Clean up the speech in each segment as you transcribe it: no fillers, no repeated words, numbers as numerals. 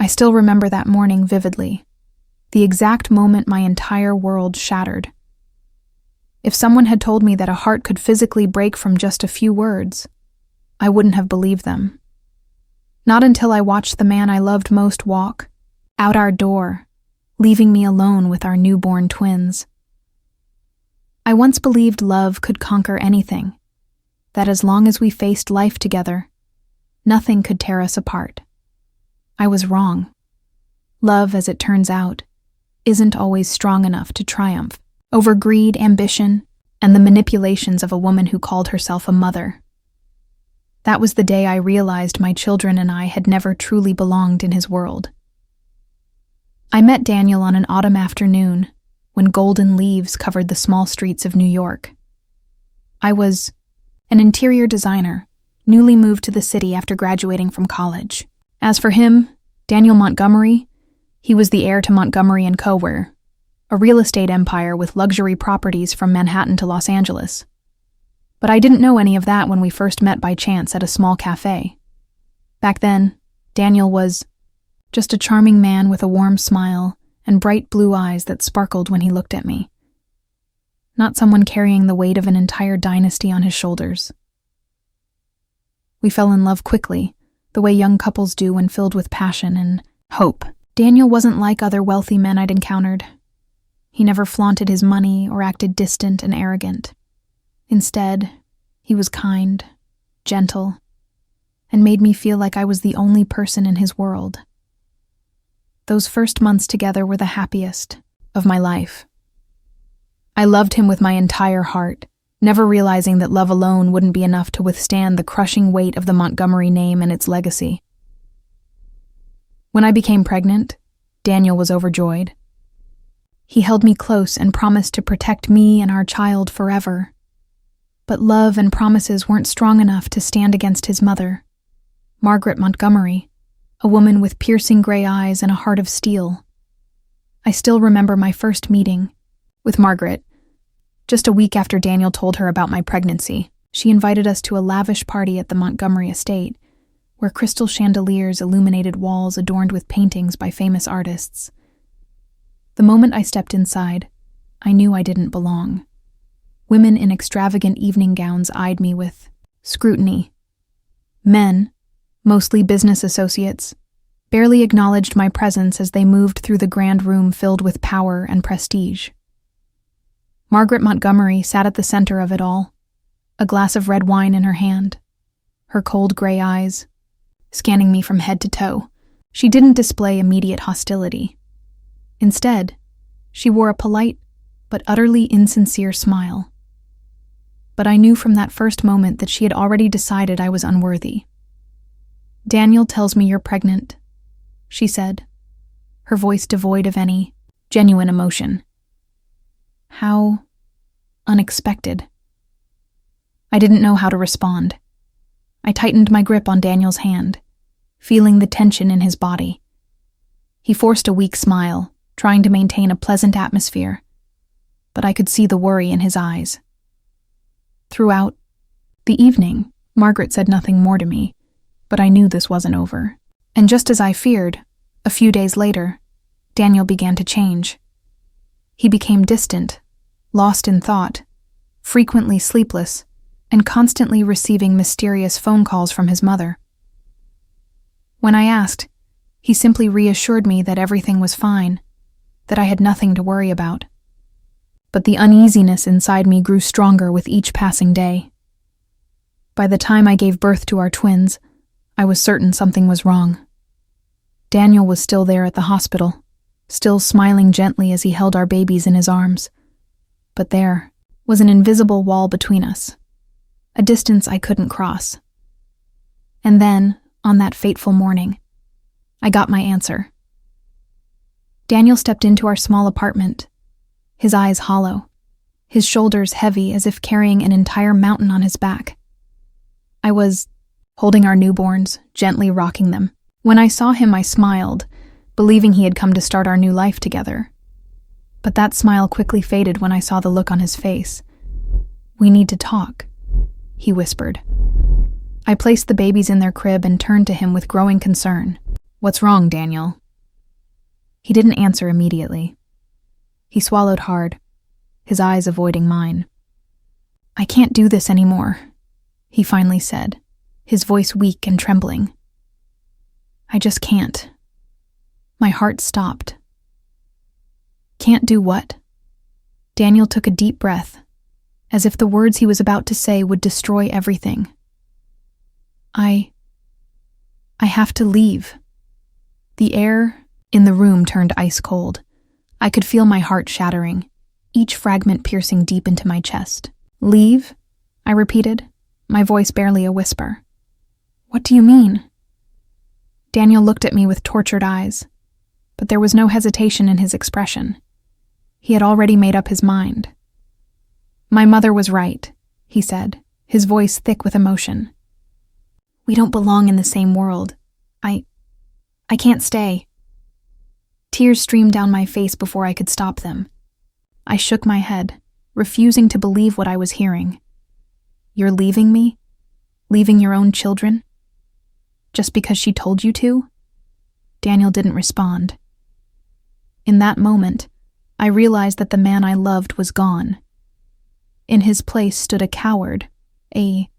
I still remember that morning vividly, the exact moment my entire world shattered. If someone had told me that a heart could physically break from just a few words, I wouldn't have believed them. Not until I watched the man I loved most walk out our door, leaving me alone with our newborn twins. I once believed love could conquer anything, that as long as we faced life together, nothing could tear us apart. I was wrong. Love, as it turns out, isn't always strong enough to triumph over greed, ambition, and the manipulations of a woman who called herself a mother. That was the day I realized my children and I had never truly belonged in his world. I met Daniel on an autumn afternoon when golden leaves covered the small streets of New York. I was an interior designer, newly moved to the city after graduating from college. As for him, Daniel Montgomery, he was the heir to Montgomery & Co., a real estate empire with luxury properties from Manhattan to Los Angeles. But I didn't know any of that when we first met by chance at a small cafe. Back then, Daniel was just a charming man with a warm smile and bright blue eyes that sparkled when he looked at me. Not someone carrying the weight of an entire dynasty on his shoulders. We fell in love quickly, the way young couples do when filled with passion and hope. Daniel wasn't like other wealthy men I'd encountered. He never flaunted his money or acted distant and arrogant. Instead, he was kind, gentle, and made me feel like I was the only person in his world. Those first months together were the happiest of my life. I loved him with my entire heart, never realizing that love alone wouldn't be enough to withstand the crushing weight of the Montgomery name and its legacy. When I became pregnant, Daniel was overjoyed. He held me close and promised to protect me and our child forever. But love and promises weren't strong enough to stand against his mother, Margaret Montgomery, a woman with piercing gray eyes and a heart of steel. I still remember my first meeting with Margaret. Just a week after Daniel told her about my pregnancy, she invited us to a lavish party at the Montgomery estate, where crystal chandeliers illuminated walls adorned with paintings by famous artists. The moment I stepped inside, I knew I didn't belong. Women in extravagant evening gowns eyed me with scrutiny. Men, mostly business associates, barely acknowledged my presence as they moved through the grand room filled with power and prestige. Margaret Montgomery sat at the center of it all, a glass of red wine in her hand, her cold gray eyes scanning me from head to toe. She didn't display immediate hostility. Instead, she wore a polite but utterly insincere smile. But I knew from that first moment that she had already decided I was unworthy. "Daniel tells me you're pregnant," she said, her voice devoid of any genuine emotion. How unexpected. I didn't know how to respond. I tightened my grip on Daniel's hand, feeling the tension in his body. He forced a weak smile, trying to maintain a pleasant atmosphere, but I could see the worry in his eyes. Throughout the evening, Margaret said nothing more to me, but I knew this wasn't over. And just as I feared, a few days later, Daniel began to change. He became distant, lost in thought, frequently sleepless, and constantly receiving mysterious phone calls from his mother. When I asked, he simply reassured me that everything was fine, that I had nothing to worry about. But the uneasiness inside me grew stronger with each passing day. By the time I gave birth to our twins, I was certain something was wrong. Daniel was still there at the hospital, still smiling gently as he held our babies in his arms. But there was an invisible wall between us, a distance I couldn't cross. And then, on that fateful morning, I got my answer. Daniel stepped into our small apartment, his eyes hollow, his shoulders heavy as if carrying an entire mountain on his back. I was holding our newborns, gently rocking them. When I saw him, I smiled, believing he had come to start our new life together. But that smile quickly faded when I saw the look on his face. "We need to talk," he whispered. I placed the babies in their crib and turned to him with growing concern. "What's wrong, Daniel?" He didn't answer immediately. He swallowed hard, his eyes avoiding mine. "I can't do this anymore," he finally said, his voice weak and trembling. "I just can't." My heart stopped. "Can't do what?" Daniel took a deep breath, as if the words he was about to say would destroy everything. I have to leave." The air in the room turned ice cold. I could feel my heart shattering, each fragment piercing deep into my chest. "Leave?" I repeated, my voice barely a whisper. "What do you mean?" Daniel looked at me with tortured eyes, but there was no hesitation in his expression. He had already made up his mind. "My mother was right," he said, his voice thick with emotion. "We don't belong in the same world. I can't stay." Tears streamed down my face before I could stop them. I shook my head, refusing to believe what I was hearing. "You're leaving me? Leaving your own children? Just because she told you to?" Daniel didn't respond. In that moment, I realized that the man I loved was gone. In his place stood a coward, a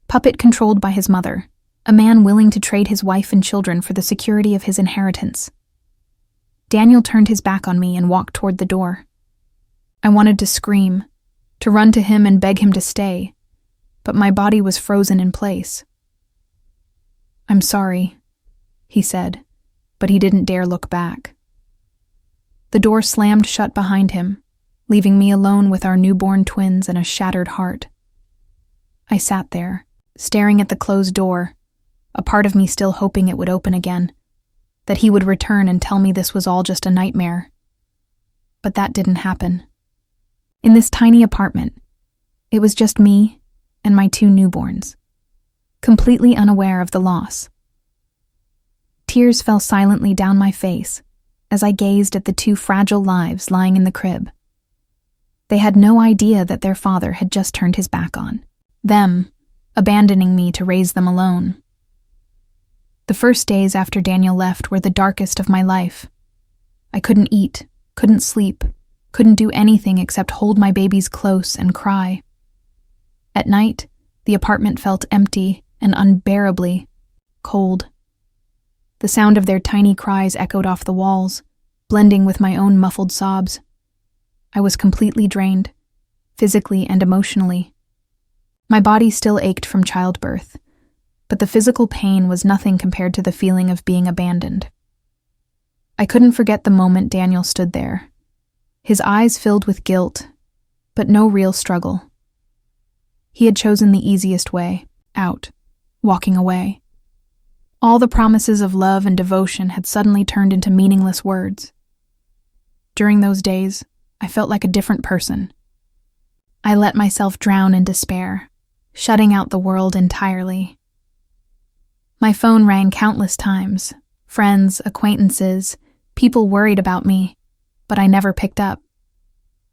puppet controlled by his mother, a man willing to trade his wife and children for the security of his inheritance. Daniel turned his back on me and walked toward the door. I wanted to scream, to run to him and beg him to stay, but my body was frozen in place. "I'm sorry," he said, but he didn't dare look back. The door slammed shut behind him, leaving me alone with our newborn twins and a shattered heart. I sat there, staring at the closed door, a part of me still hoping it would open again, that he would return and tell me this was all just a nightmare. But that didn't happen. In this tiny apartment, it was just me and my 2 newborns, completely unaware of the loss. Tears fell silently down my face as I gazed at the 2 fragile lives lying in the crib. They had no idea that their father had just turned his back on them, abandoning me to raise them alone. The first days after Daniel left were the darkest of my life. I couldn't eat, couldn't sleep, couldn't do anything except hold my babies close and cry. At night, the apartment felt empty and unbearably cold. The sound of their tiny cries echoed off the walls, blending with my own muffled sobs. I was completely drained, physically and emotionally. My body still ached from childbirth, but the physical pain was nothing compared to the feeling of being abandoned. I couldn't forget the moment Daniel stood there, his eyes filled with guilt, but no real struggle. He had chosen the easiest way out, walking away. All the promises of love and devotion had suddenly turned into meaningless words. During those days, I felt like a different person. I let myself drown in despair, shutting out the world entirely. My phone rang countless times. Friends, acquaintances, people worried about me, but I never picked up.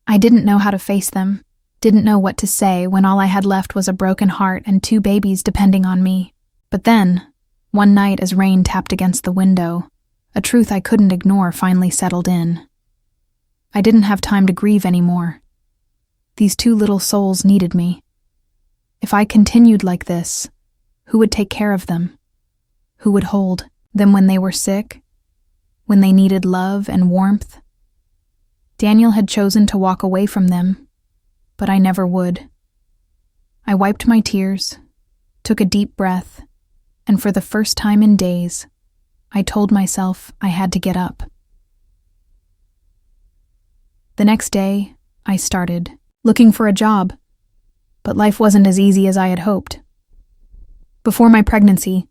I didn't know how to face them, didn't know what to say when all I had left was a broken heart and 2 babies depending on me. But then, one night as rain tapped against the window, a truth I couldn't ignore finally settled in. I didn't have time to grieve anymore. These 2 little souls needed me. If I continued like this, who would take care of them? Who would hold them when they were sick? When they needed love and warmth? Daniel had chosen to walk away from them, but I never would. I wiped my tears, took a deep breath, and for the first time in days, I told myself I had to get up. The next day, I started looking for a job, but life wasn't as easy as I had hoped. Before my pregnancy,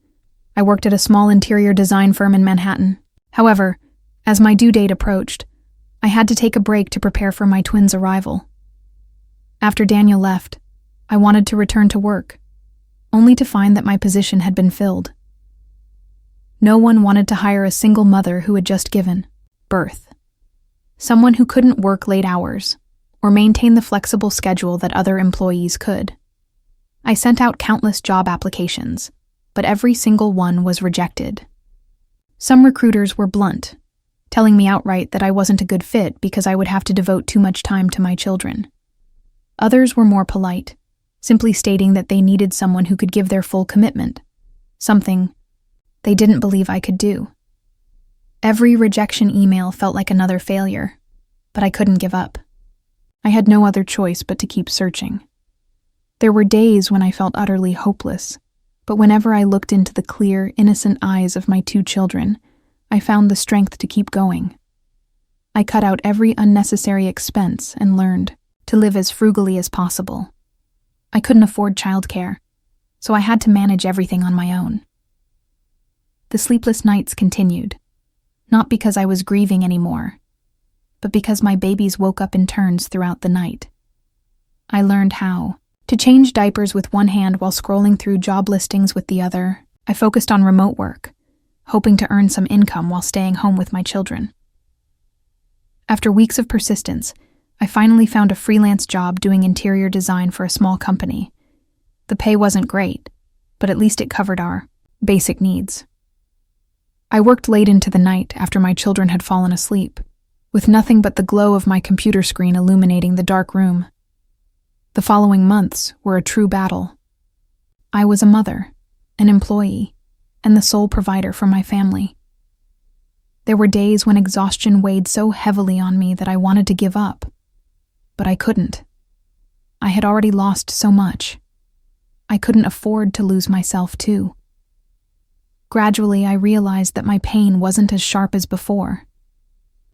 I worked at a small interior design firm in Manhattan. However, as my due date approached, I had to take a break to prepare for my twins' arrival. After Daniel left, I wanted to return to work, only to find that my position had been filled. No one wanted to hire a single mother who had just given birth, someone who couldn't work late hours or maintain the flexible schedule that other employees could. I sent out countless job applications, but every single one was rejected. Some recruiters were blunt, telling me outright that I wasn't a good fit because I would have to devote too much time to my children. Others were more polite, simply stating that they needed someone who could give their full commitment, something they didn't believe I could do. Every rejection email felt like another failure, but I couldn't give up. I had no other choice but to keep searching. There were days when I felt utterly hopeless, but whenever I looked into the clear, innocent eyes of my 2 children, I found the strength to keep going. I cut out every unnecessary expense and learned to live as frugally as possible. I couldn't afford childcare, so I had to manage everything on my own. The sleepless nights continued, not because I was grieving anymore, but because my babies woke up in turns throughout the night. I learned how to change diapers with one hand while scrolling through job listings with the other. I focused on remote work, hoping to earn some income while staying home with my children. After weeks of persistence, I finally found a freelance job doing interior design for a small company. The pay wasn't great, but at least it covered our basic needs. I worked late into the night after my children had fallen asleep, with nothing but the glow of my computer screen illuminating the dark room. The following months were a true battle. I was a mother, an employee, and the sole provider for my family. There were days when exhaustion weighed so heavily on me that I wanted to give up, but I couldn't. I had already lost so much. I couldn't afford to lose myself too. Gradually, I realized that my pain wasn't as sharp as before.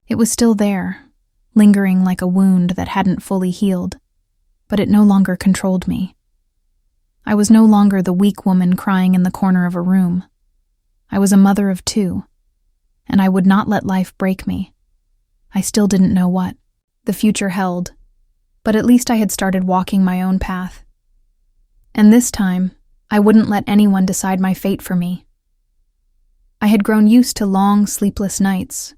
It was still there, lingering like a wound that hadn't fully healed, but it no longer controlled me. I was no longer the weak woman crying in the corner of a room. I was a mother of 2, and I would not let life break me. I still didn't know what the future held, but at least I had started walking my own path. And this time, I wouldn't let anyone decide my fate for me. I had grown used to long, sleepless nights.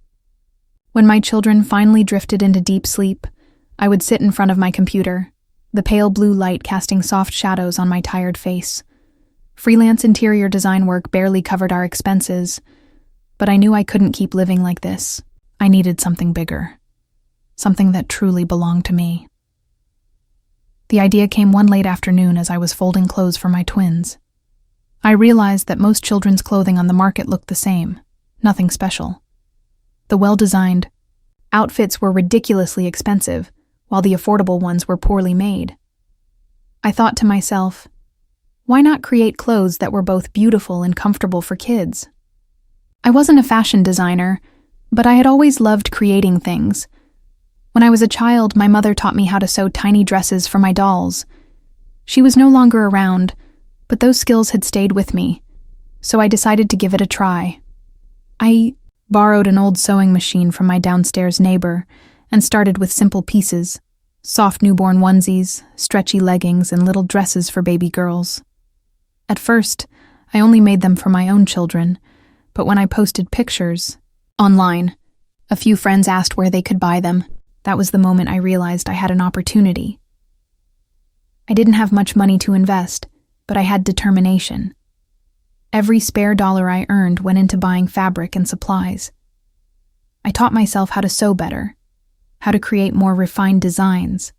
When my children finally drifted into deep sleep, I would sit in front of my computer, the pale blue light casting soft shadows on my tired face. Freelance interior design work barely covered our expenses, but I knew I couldn't keep living like this. I needed something bigger, something that truly belonged to me. The idea came one late afternoon as I was folding clothes for my twins. I realized that most children's clothing on the market looked the same, nothing special. The well-designed outfits were ridiculously expensive, while the affordable ones were poorly made. I thought to myself, why not create clothes that were both beautiful and comfortable for kids? I wasn't a fashion designer, but I had always loved creating things. When I was a child, my mother taught me how to sew tiny dresses for my dolls. She was no longer around, but those skills had stayed with me, so I decided to give it a try. I borrowed an old sewing machine from my downstairs neighbor and started with simple pieces, soft newborn onesies, stretchy leggings, and little dresses for baby girls. At first, I only made them for my own children, but when I posted pictures online, a few friends asked where they could buy them. That was the moment I realized I had an opportunity. I didn't have much money to invest, but I had determination. Every spare dollar I earned went into buying fabric and supplies. I taught myself how to sew better, how to create more refined designs,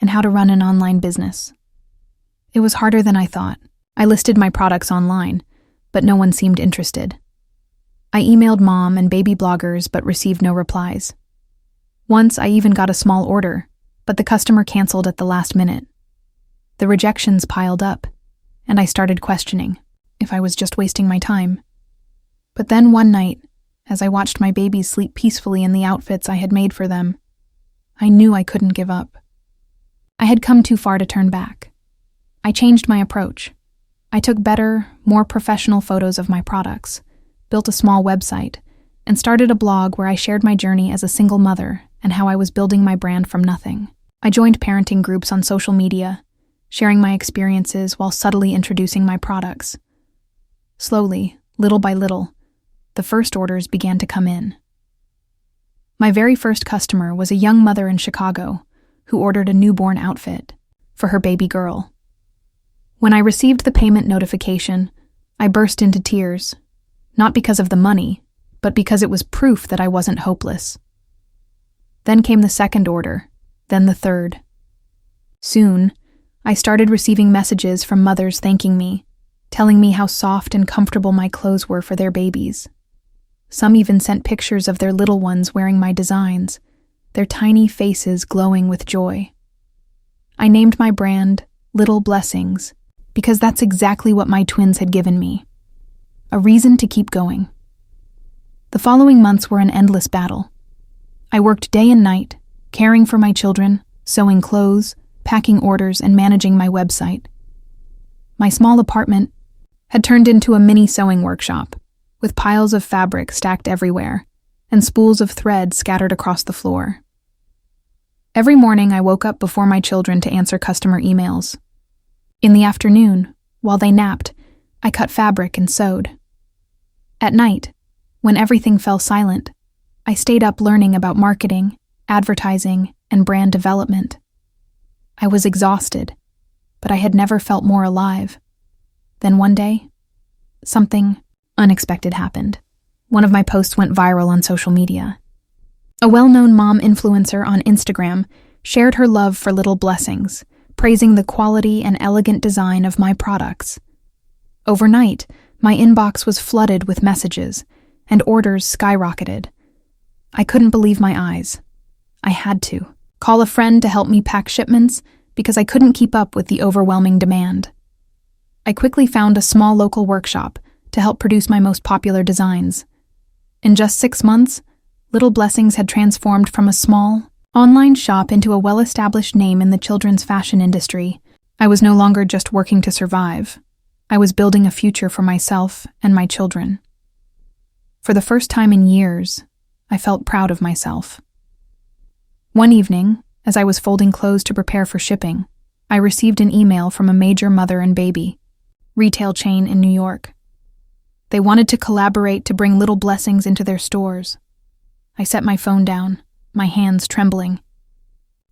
and how to run an online business. It was harder than I thought. I listed my products online, but no one seemed interested. I emailed mom and baby bloggers but received no replies. Once I even got a small order, but the customer canceled at the last minute. The rejections piled up, and I started questioning if I was just wasting my time. But then one night, as I watched my babies sleep peacefully in the outfits I had made for them, I knew I couldn't give up. I had come too far to turn back. I changed my approach. I took better, more professional photos of my products, built a small website, and started a blog where I shared my journey as a single mother and how I was building my brand from nothing. I joined parenting groups on social media, sharing my experiences while subtly introducing my products. Slowly, little by little, the first orders began to come in. My very first customer was a young mother in Chicago who ordered a newborn outfit for her baby girl. When I received the payment notification, I burst into tears, not because of the money, but because it was proof that I wasn't hopeless. Then came the second order, then the third. Soon, I started receiving messages from mothers thanking me, telling me how soft and comfortable my clothes were for their babies. Some even sent pictures of their little ones wearing my designs, their tiny faces glowing with joy. I named my brand Little Blessings because that's exactly what my twins had given me. A reason to keep going. The following months were an endless battle. I worked day and night, caring for my children, sewing clothes, packing orders, and managing my website. My small apartment had turned into a mini sewing workshop, with piles of fabric stacked everywhere and spools of thread scattered across the floor. Every morning I woke up before my children to answer customer emails. In the afternoon, while they napped, I cut fabric and sewed. At night, when everything fell silent, I stayed up learning about marketing, advertising, and brand development. I was exhausted, but I had never felt more alive. Then one day, something unexpected happened. One of my posts went viral on social media. A well-known mom influencer on Instagram shared her love for Little Blessings, praising the quality and elegant design of my products. Overnight, my inbox was flooded with messages, and orders skyrocketed. I couldn't believe my eyes. I had to call a friend to help me pack shipments because I couldn't keep up with the overwhelming demand. I quickly found a small local workshop to help produce my most popular designs. In just 6 months, Little Blessings had transformed from a small, online shop into a well-established name in the children's fashion industry. I was no longer just working to survive. I was building a future for myself and my children. For the first time in years, I felt proud of myself. One evening, as I was folding clothes to prepare for shipping, I received an email from a major mother and baby retail chain in New York. They wanted to collaborate to bring Little Blessings into their stores. I set my phone down, my hands trembling.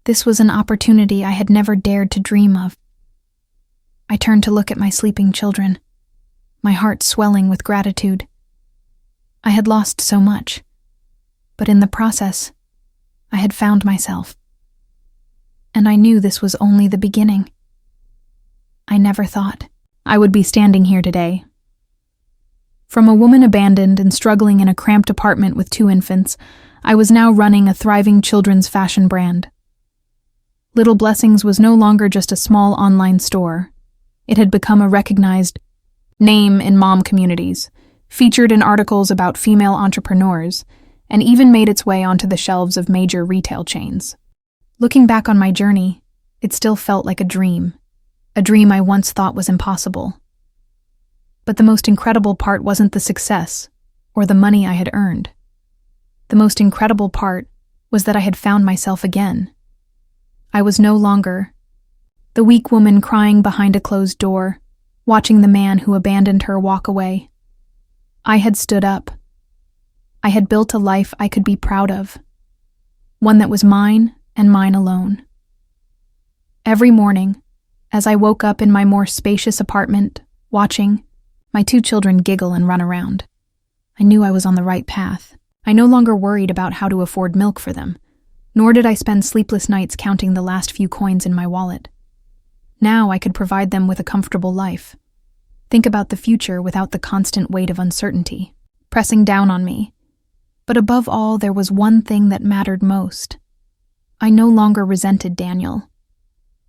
This was an opportunity I had never dared to dream of. I turned to look at my sleeping children, my heart swelling with gratitude. I had lost so much, but in the process, I had found myself. And I knew this was only the beginning. I never thought I would be standing here today. From a woman abandoned and struggling in a cramped apartment with 2 infants, I was now running a thriving children's fashion brand. Little Blessings was no longer just a small online store. It had become a recognized name in mom communities, featured in articles about female entrepreneurs, and even made its way onto the shelves of major retail chains. Looking back on my journey, it still felt like a dream I once thought was impossible. But the most incredible part wasn't the success or the money I had earned. The most incredible part was that I had found myself again. I was no longer the weak woman crying behind a closed door, watching the man who abandoned her walk away. I had stood up. I had built a life I could be proud of, one that was mine and mine alone. Every morning, as I woke up in my more spacious apartment, watching my 2 children giggle and run around, I knew I was on the right path. I no longer worried about how to afford milk for them, nor did I spend sleepless nights counting the last few coins in my wallet. Now I could provide them with a comfortable life. Think about the future without the constant weight of uncertainty pressing down on me. But above all, there was one thing that mattered most. I no longer resented Daniel.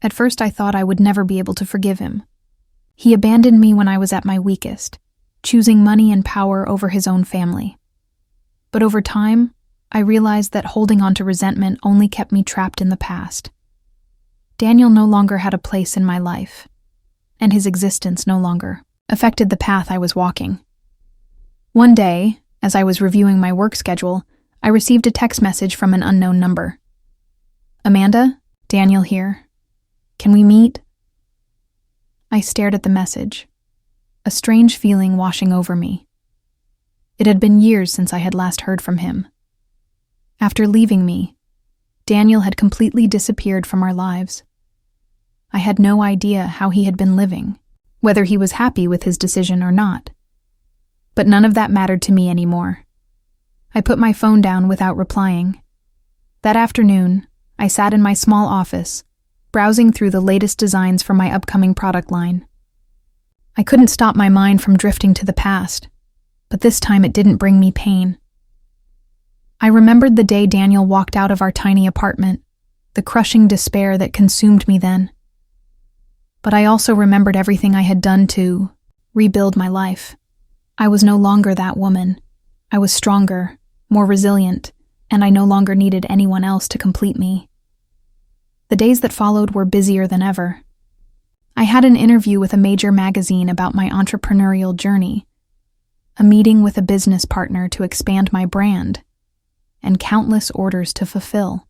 At first I thought I would never be able to forgive him. He abandoned me when I was at my weakest, choosing money and power over his own family. But over time, I realized that holding on to resentment only kept me trapped in the past. Daniel no longer had a place in my life, and his existence no longer affected the path I was walking. One day, as I was reviewing my work schedule, I received a text message from an unknown number. "Amanda, Daniel here. Can we meet?" I stared at the message, a strange feeling washing over me. It had been years since I had last heard from him. After leaving me, Daniel had completely disappeared from our lives. I had no idea how he had been living, whether he was happy with his decision or not. But none of that mattered to me anymore. I put my phone down without replying. That afternoon, I sat in my small office, browsing through the latest designs for my upcoming product line. I couldn't stop my mind from drifting to the past, but this time it didn't bring me pain. I remembered the day Daniel walked out of our tiny apartment, the crushing despair that consumed me then. But I also remembered everything I had done to rebuild my life. I was no longer that woman. I was stronger, more resilient, and I no longer needed anyone else to complete me. The days that followed were busier than ever. I had an interview with a major magazine about my entrepreneurial journey, a meeting with a business partner to expand my brand, and countless orders to fulfill.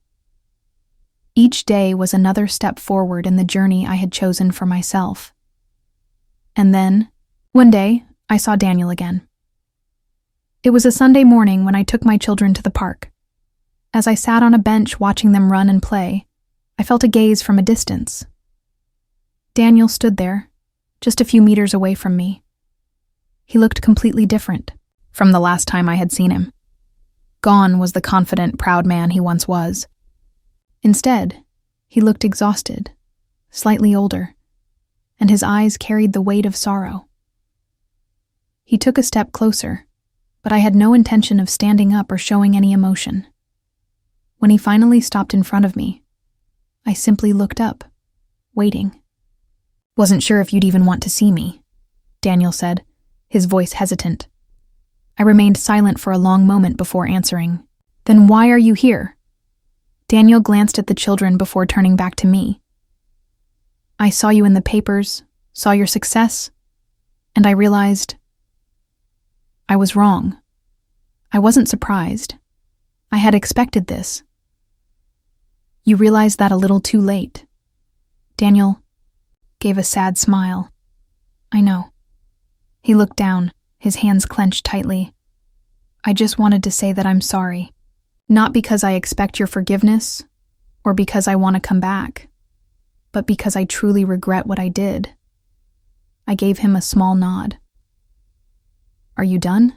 Each day was another step forward in the journey I had chosen for myself. And then, one day, I saw Daniel again. It was a Sunday morning when I took my children to the park. As I sat on a bench watching them run and play, I felt a gaze from a distance. Daniel stood there, just a few meters away from me. He looked completely different from the last time I had seen him. Gone was the confident, proud man he once was. Instead, he looked exhausted, slightly older, and his eyes carried the weight of sorrow. He took a step closer, but I had no intention of standing up or showing any emotion. When he finally stopped in front of me, I simply looked up, waiting. "Wasn't sure if you'd even want to see me," Daniel said, his voice hesitant. I remained silent for a long moment before answering. "Then why are you here?" Daniel glanced at the children before turning back to me. "I saw you in the papers, saw your success, and I realized I was wrong. I wasn't surprised. I had expected this." "You realized that a little too late." Daniel gave a sad smile. "I know." He looked down, his hands clenched tightly. "I just wanted to say that I'm sorry. Not because I expect your forgiveness, or because I want to come back, but because I truly regret what I did." I gave him a small nod. "Are you done?"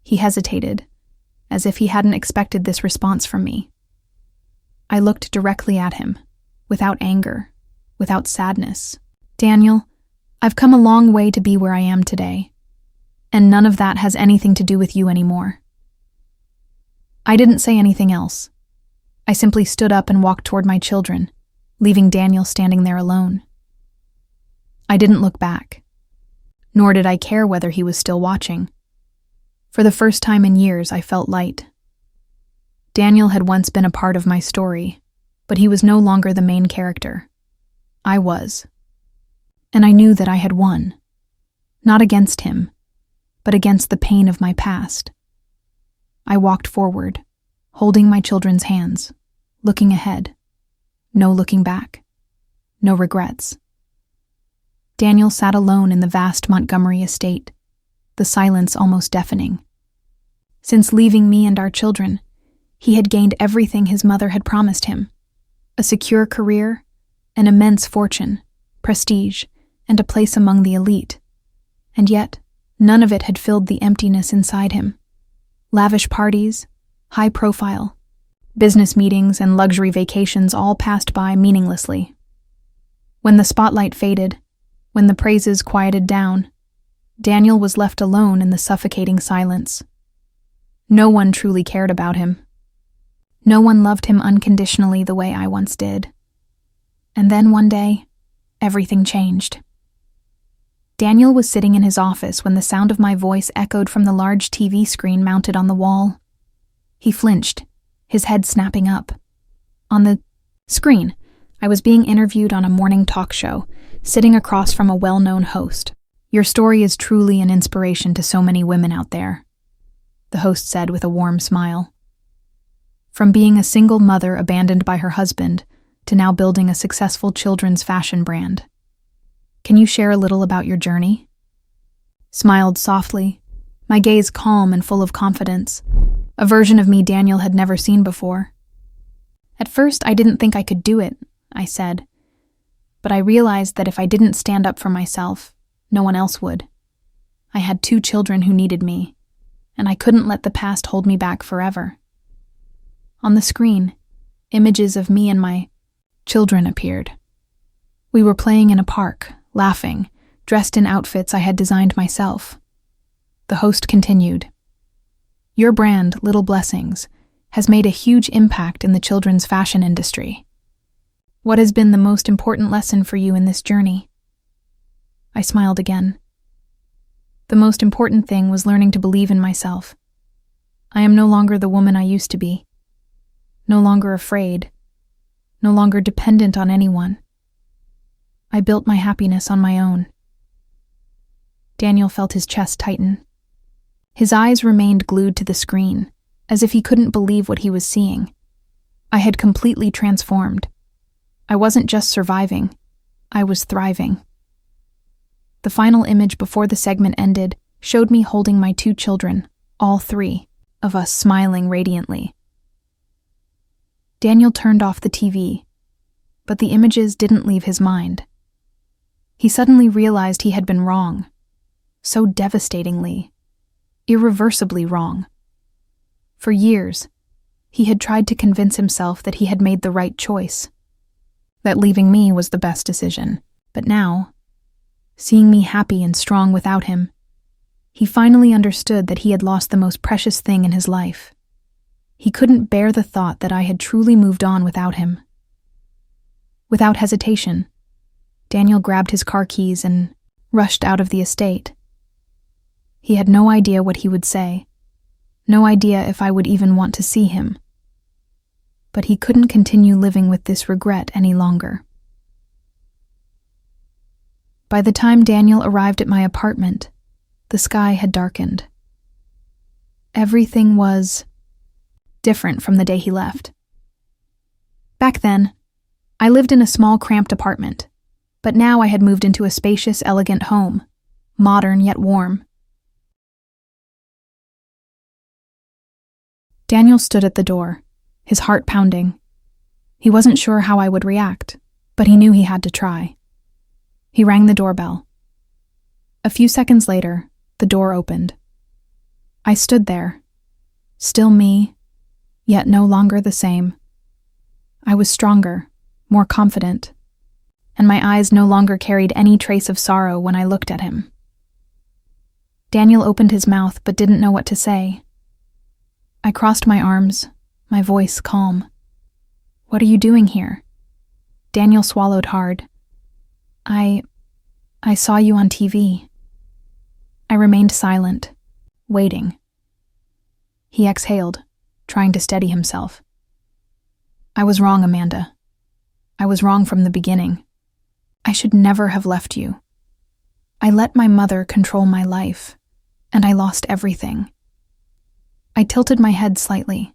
He hesitated, as if he hadn't expected this response from me. I looked directly at him, without anger, without sadness. "Daniel, I've come a long way to be where I am today, and none of that has anything to do with you anymore." I didn't say anything else. I simply stood up and walked toward my children, leaving Daniel standing there alone. I didn't look back, nor did I care whether he was still watching. For the first time in years, I felt light. Daniel had once been a part of my story, but he was no longer the main character. I was. And I knew that I had won. Not against him, but against the pain of my past. I walked forward, holding my children's hands, looking ahead. No looking back. No regrets. Daniel sat alone in the vast Montgomery estate, the silence almost deafening. Since leaving me and our children, he had gained everything his mother had promised him: a secure career, an immense fortune, prestige, and a place among the elite. And yet, none of it had filled the emptiness inside him. Lavish parties, high profile, business meetings, and luxury vacations all passed by meaninglessly. When the spotlight faded, when the praises quieted down, Daniel was left alone in the suffocating silence. No one truly cared about him. No one loved him unconditionally the way I once did. And then one day, everything changed. Daniel was sitting in his office when the sound of my voice echoed from the large TV screen mounted on the wall. He flinched, his head snapping up. On the screen, I was being interviewed on a morning talk show, sitting across from a well-known host. "Your story is truly an inspiration to so many women out there," the host said with a warm smile. "From being a single mother abandoned by her husband to now building a successful children's fashion brand. Can you share a little about your journey?" Smiled softly, my gaze calm and full of confidence, a version of me Daniel had never seen before. "At first, I didn't think I could do it," I said, "but I realized that if I didn't stand up for myself, no one else would. I had 2 children who needed me, and I couldn't let the past hold me back forever. On the screen, images of me and my children appeared. We were playing in a park, laughing, dressed in outfits I had designed myself. The host continued, "Your brand, Little Blessings, has made a huge impact in the children's fashion industry. What has been the most important lesson for you in this journey?" I smiled again. The most important thing was learning to believe in myself. I am no longer the woman I used to be. No longer afraid. No longer dependent on anyone. I built my happiness on my own. Daniel felt his chest tighten. His eyes remained glued to the screen, as if he couldn't believe what he was seeing. I had completely transformed. I wasn't just surviving, I was thriving. The final image before the segment ended showed me holding my 2 children, all 3 of us smiling radiantly. Daniel turned off the TV, but the images didn't leave his mind. He suddenly realized he had been wrong, so devastatingly, irreversibly wrong. For years, he had tried to convince himself that he had made the right choice, that leaving me was the best decision. But now, seeing me happy and strong without him, he finally understood that he had lost the most precious thing in his life. He couldn't bear the thought that I had truly moved on without him. Without hesitation, Daniel grabbed his car keys and rushed out of the estate. He had no idea what he would say, no idea if I would even want to see him. But he couldn't continue living with this regret any longer. By the time Daniel arrived at my apartment, the sky had darkened. Everything was different from the day he left. Back then, I lived in a small, cramped apartment, but now I had moved into a spacious, elegant home, modern yet warm. Daniel stood at the door, his heart pounding. He wasn't sure how I would react, but he knew he had to try. He rang the doorbell. A few seconds later, the door opened. I stood there, still me, yet no longer the same. I was stronger, more confident, and my eyes no longer carried any trace of sorrow when I looked at him. Daniel opened his mouth but didn't know what to say. I crossed my arms, my voice calm. "What are you doing here?" Daniel swallowed hard. I saw you on TV. I remained silent, waiting. He exhaled, trying to steady himself. "I was wrong, Amanda. I was wrong from the beginning. I should never have left you. I let my mother control my life, and I lost everything." I tilted my head slightly,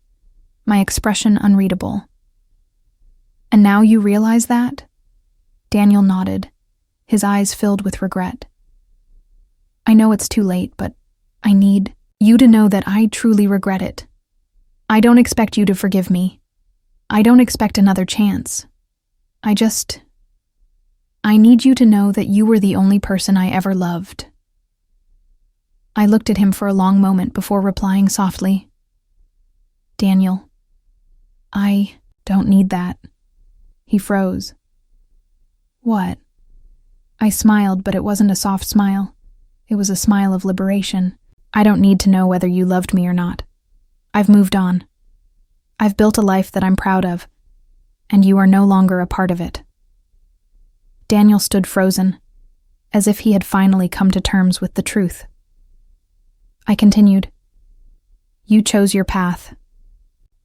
my expression unreadable. "And now you realize that?" Daniel nodded, his eyes filled with regret. "I know it's too late, but I need you to know that I truly regret it. I don't expect you to forgive me. I don't expect another chance. I need you to know that you were the only person I ever loved." I looked at him for a long moment before replying softly, "Daniel, I don't need that." He froze. "What?" I smiled, but it wasn't a soft smile. It was a smile of liberation. "I don't need to know whether you loved me or not. I've moved on. I've built a life that I'm proud of, and you are no longer a part of it." Daniel stood frozen, as if he had finally come to terms with the truth. I continued, "You chose your path.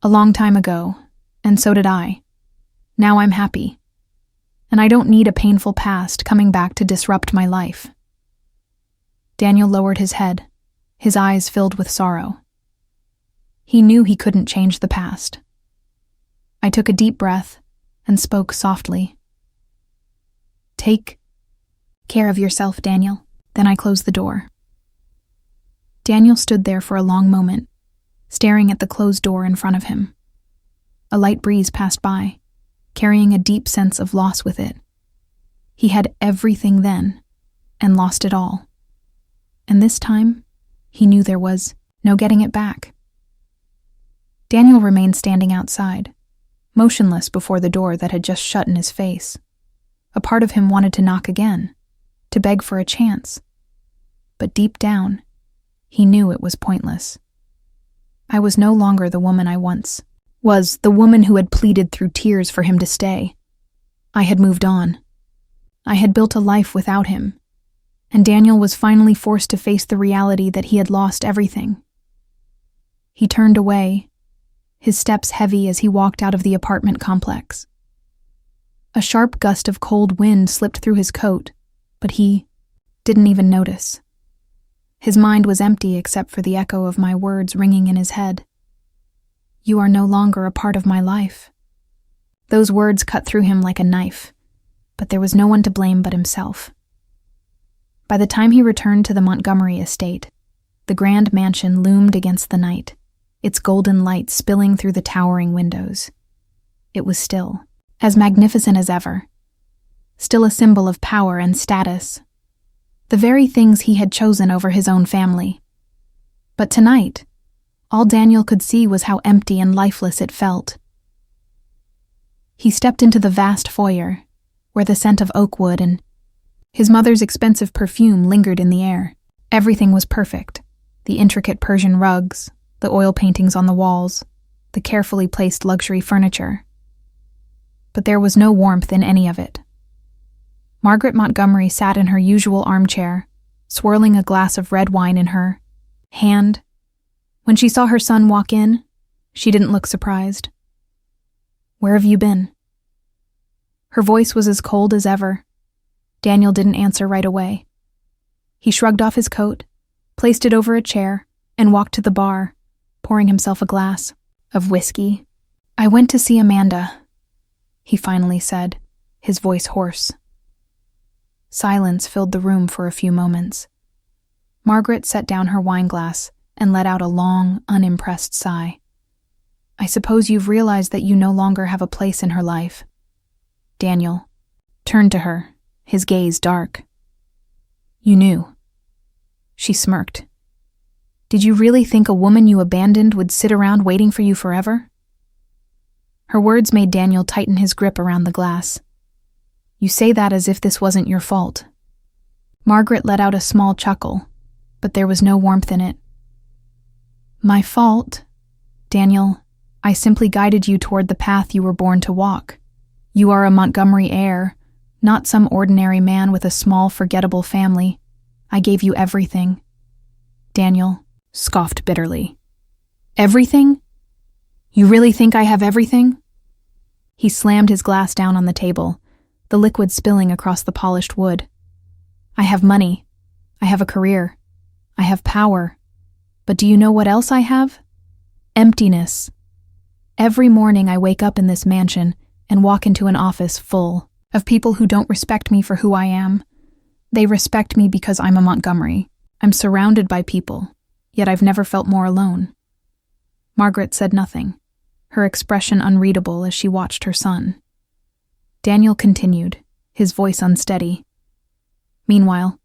A long time ago, and so did I. Now I'm happy, and I don't need a painful past coming back to disrupt my life." Daniel lowered his head, his eyes filled with sorrow. He knew he couldn't change the past. I took a deep breath and spoke softly. "Take care of yourself, Daniel." Then I closed the door. Daniel stood there for a long moment, staring at the closed door in front of him. A light breeze passed by, carrying a deep sense of loss with it. He had everything then, and lost it all. And this time, he knew there was No getting it back. Daniel remained standing outside, motionless before the door that had just shut in his face. A part of him wanted to knock again, to beg for a chance. But deep down, he knew it was pointless. I was no longer the woman I once was, the woman who had pleaded through tears for him to stay. I had moved on. I had built a life without him, and Daniel was finally forced to face the reality that he had lost everything. He turned away, his steps heavy as he walked out of the apartment complex. A sharp gust of cold wind slipped through his coat, but he didn't even notice. His mind was empty except for the echo of my words ringing in his head. You are no longer a part of my life. Those words cut through him like a knife, but there was no one to blame but himself. By the time he returned to the Montgomery estate, the grand mansion loomed against the night, its golden light spilling through the towering windows. It was still, as magnificent as ever, still a symbol of power and status, the very things he had chosen over his own family. But tonight, all Daniel could see was how empty and lifeless it felt. He stepped into the vast foyer, where the scent of oak wood and his mother's expensive perfume lingered in the air. Everything was perfect. The intricate Persian rugs, the oil paintings on the walls, the carefully placed luxury furniture. But there was no warmth in any of it. Margaret Montgomery sat in her usual armchair, swirling a glass of red wine in her hand. When she saw her son walk in, she didn't look surprised. Where have you been? Her voice was as cold as ever. Daniel didn't answer right away. He shrugged off his coat, placed it over a chair, and walked to the bar, pouring himself a glass of whiskey. I went to see Amanda, he finally said, his voice hoarse. Silence filled the room for a few moments. Margaret set down her wineglass and let out a long, unimpressed sigh. I suppose you've realized that you no longer have a place in her life. Daniel turned to her, his gaze dark. You knew. She smirked. Did you really think a woman you abandoned would sit around waiting for you forever? Her words made Daniel tighten his grip around the glass. You say that as if this wasn't your fault. Margaret let out a small chuckle, but there was no warmth in it. My fault, Daniel. I simply guided you toward the path you were born to walk. You are a Montgomery heir, not some ordinary man with a small, forgettable family. I gave you everything. Daniel scoffed bitterly. Everything? You really think I have everything? He slammed his glass down on the table, the liquid spilling across the polished wood. I have money. I have a career. I have power. But do you know what else I have? Emptiness. Every morning I wake up in this mansion and walk into an office full of people who don't respect me for who I am. They respect me because I'm a Montgomery. I'm surrounded by people, yet I've never felt more alone. Margaret said nothing, her expression unreadable as she watched her son. Daniel continued, his voice unsteady. Meanwhile,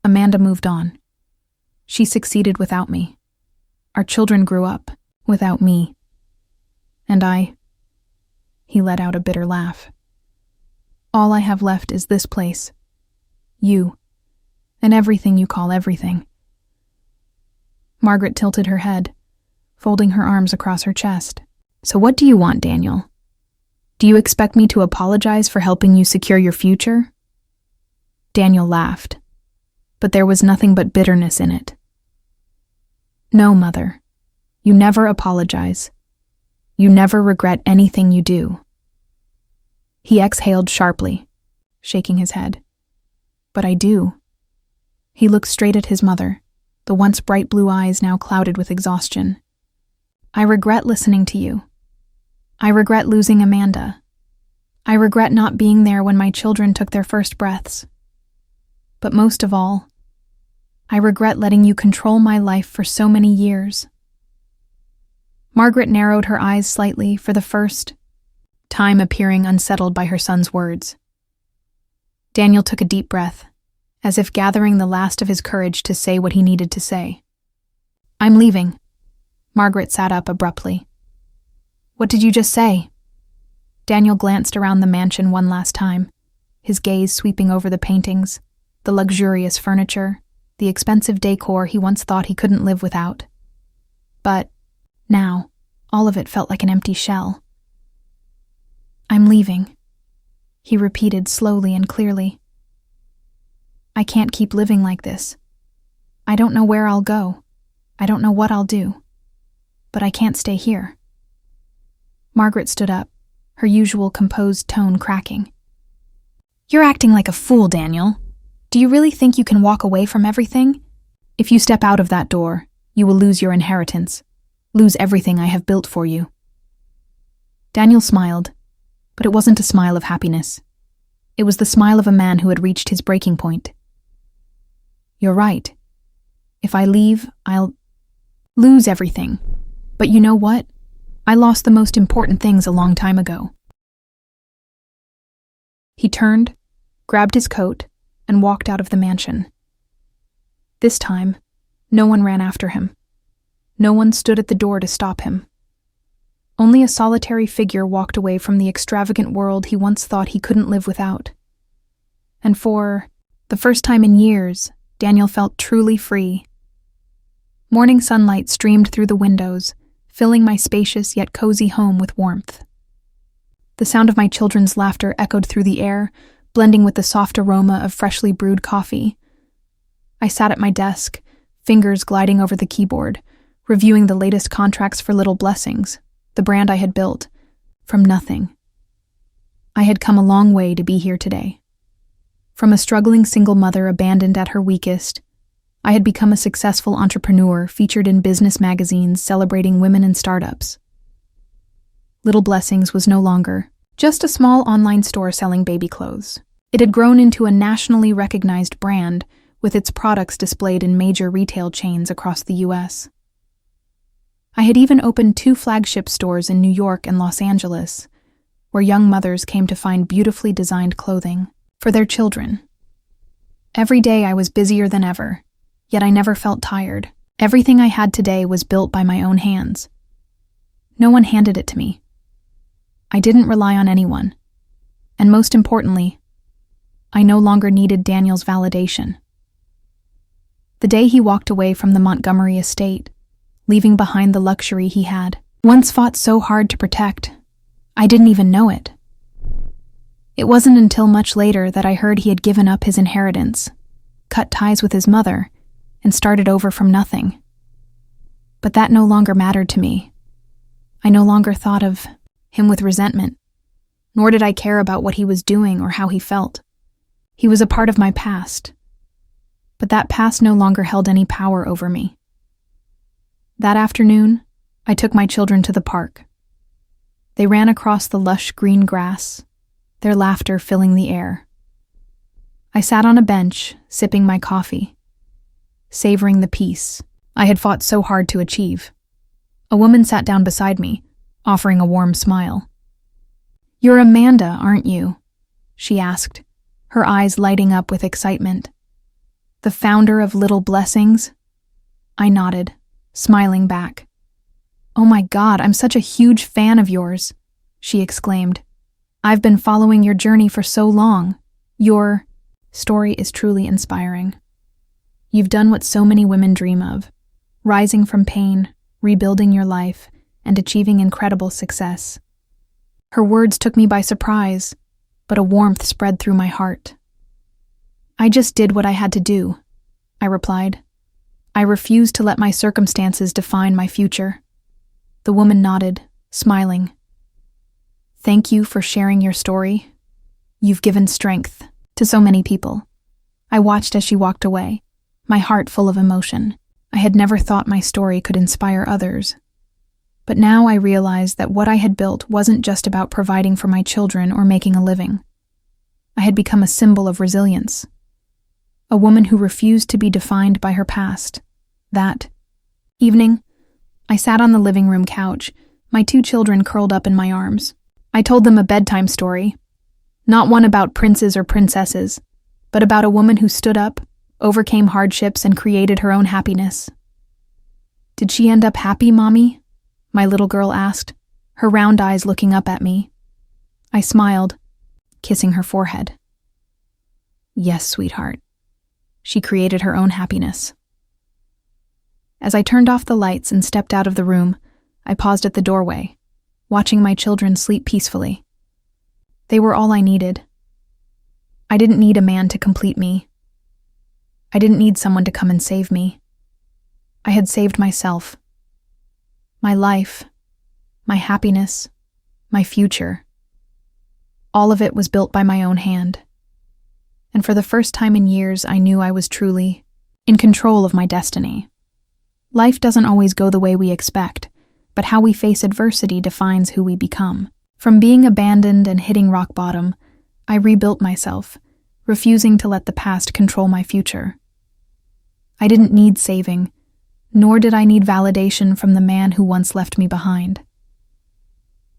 Amanda moved on. She succeeded without me. Our children grew up without me. And he let out a bitter laugh. All I have left is this place, you, and everything you call everything. Margaret tilted her head, folding her arms across her chest. So what do you want, Daniel? Do you expect me to apologize for helping you secure your future? Daniel laughed, but there was nothing but bitterness in it. No, Mother, you never apologize. You never regret anything you do. He exhaled sharply, shaking his head. But I do. He looked straight at his mother, the once bright blue eyes now clouded with exhaustion. I regret listening to you. I regret losing Amanda. I regret not being there when my children took their first breaths. But most of all, I regret letting you control my life for so many years. Margaret narrowed her eyes slightly for the first time, appearing unsettled by her son's words. Daniel took a deep breath, as if gathering the last of his courage to say what he needed to say. I'm leaving. Margaret sat up abruptly. "What did you just say?" Daniel glanced around the mansion one last time, his gaze sweeping over the paintings, the luxurious furniture, the expensive decor he once thought he couldn't live without. But now, all of it felt like an empty shell. "I'm leaving," he repeated slowly and clearly. "I can't keep living like this. I don't know where I'll go. I don't know what I'll do. But I can't stay here." Margaret stood up, her usual composed tone cracking. "You're acting like a fool, Daniel. Do you really think you can walk away from everything? If you step out of that door, you will lose your inheritance, lose everything I have built for you." Daniel smiled, but it wasn't a smile of happiness. It was the smile of a man who had reached his breaking point. "You're right. If I leave, I'll lose everything. But you know what? I lost the most important things a long time ago." He turned, grabbed his coat, and walked out of the mansion. This time, no one ran after him. No one stood at the door to stop him. Only a solitary figure walked away from the extravagant world he once thought he couldn't live without. And for the first time in years, Daniel felt truly free. Morning sunlight streamed through the windows, filling my spacious yet cozy home with warmth. The sound of my children's laughter echoed through the air, blending with the soft aroma of freshly brewed coffee. I sat at my desk, fingers gliding over the keyboard, reviewing the latest contracts for Little Blessings, the brand I had built, from nothing. I had come a long way to be here today. From a struggling single mother abandoned at her weakest, I had become a successful entrepreneur featured in business magazines celebrating women in startups. Little Blessings was no longer just a small online store selling baby clothes. It had grown into a nationally recognized brand, with its products displayed in major retail chains across the U.S. I had even opened 2 flagship stores in New York and Los Angeles, where young mothers came to find beautifully designed clothing for their children. Every day I was busier than ever, yet I never felt tired. Everything I had today was built by my own hands. No one handed it to me. I didn't rely on anyone. And most importantly, I no longer needed Daniel's validation. The day he walked away from the Montgomery estate, leaving behind the luxury he had once fought so hard to protect, I didn't even know it. It wasn't until much later that I heard he had given up his inheritance, cut ties with his mother, and started over from nothing. But that no longer mattered to me. I no longer thought of him with resentment, nor did I care about what he was doing or how he felt. He was a part of my past, but that past no longer held any power over me. That afternoon, I took my children to the park. They ran across the lush green grass, their laughter filling the air. I sat on a bench, sipping my coffee, savoring the peace I had fought so hard to achieve. A woman sat down beside me, offering a warm smile. "You're Amanda, aren't you?" she asked, her eyes lighting up with excitement. "The founder of Little Blessings?" I nodded, smiling back. "Oh my God, I'm such a huge fan of yours," she exclaimed. "I've been following your journey for so long. Your story is truly inspiring. You've done what so many women dream of, rising from pain, rebuilding your life, and achieving incredible success." Her words took me by surprise, but a warmth spread through my heart. "I just did what I had to do," I replied. "I refused to let my circumstances define my future." The woman nodded, smiling. "Thank you for sharing your story. You've given strength to so many people." I watched as she walked away, my heart full of emotion. I had never thought my story could inspire others. But now I realized that what I had built wasn't just about providing for my children or making a living. I had become a symbol of resilience. A woman who refused to be defined by her past. That evening, I sat on the living room couch, my 2 children curled up in my arms. I told them a bedtime story, not one about princes or princesses, but about a woman who stood up, overcame hardships, and created her own happiness. Did she end up happy, Mommy? My little girl asked, her round eyes looking up at me. I smiled, kissing her forehead. Yes, sweetheart. She created her own happiness. As I turned off the lights and stepped out of the room, I paused at the doorway, watching my children sleep peacefully. They were all I needed. I didn't need a man to complete me. I didn't need someone to come and save me. I had saved myself. My life, my happiness, my future. All of it was built by my own hand. And for the first time in years, I knew I was truly in control of my destiny. Life doesn't always go the way we expect, but how we face adversity defines who we become. From being abandoned and hitting rock bottom, I rebuilt myself, refusing to let the past control my future. I didn't need saving, nor did I need validation from the man who once left me behind.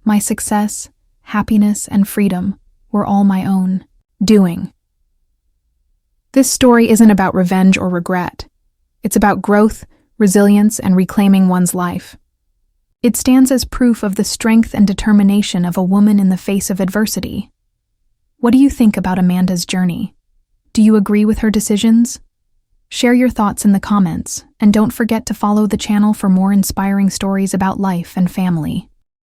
My success, happiness, and freedom were all my own doing. This story isn't about revenge or regret. It's about growth, resilience, and reclaiming one's life. It stands as proof of the strength and determination of a woman in the face of adversity. What do you think about Amanda's journey? Do you agree with her decisions? Share your thoughts in the comments, and don't forget to follow the channel for more inspiring stories about life and family.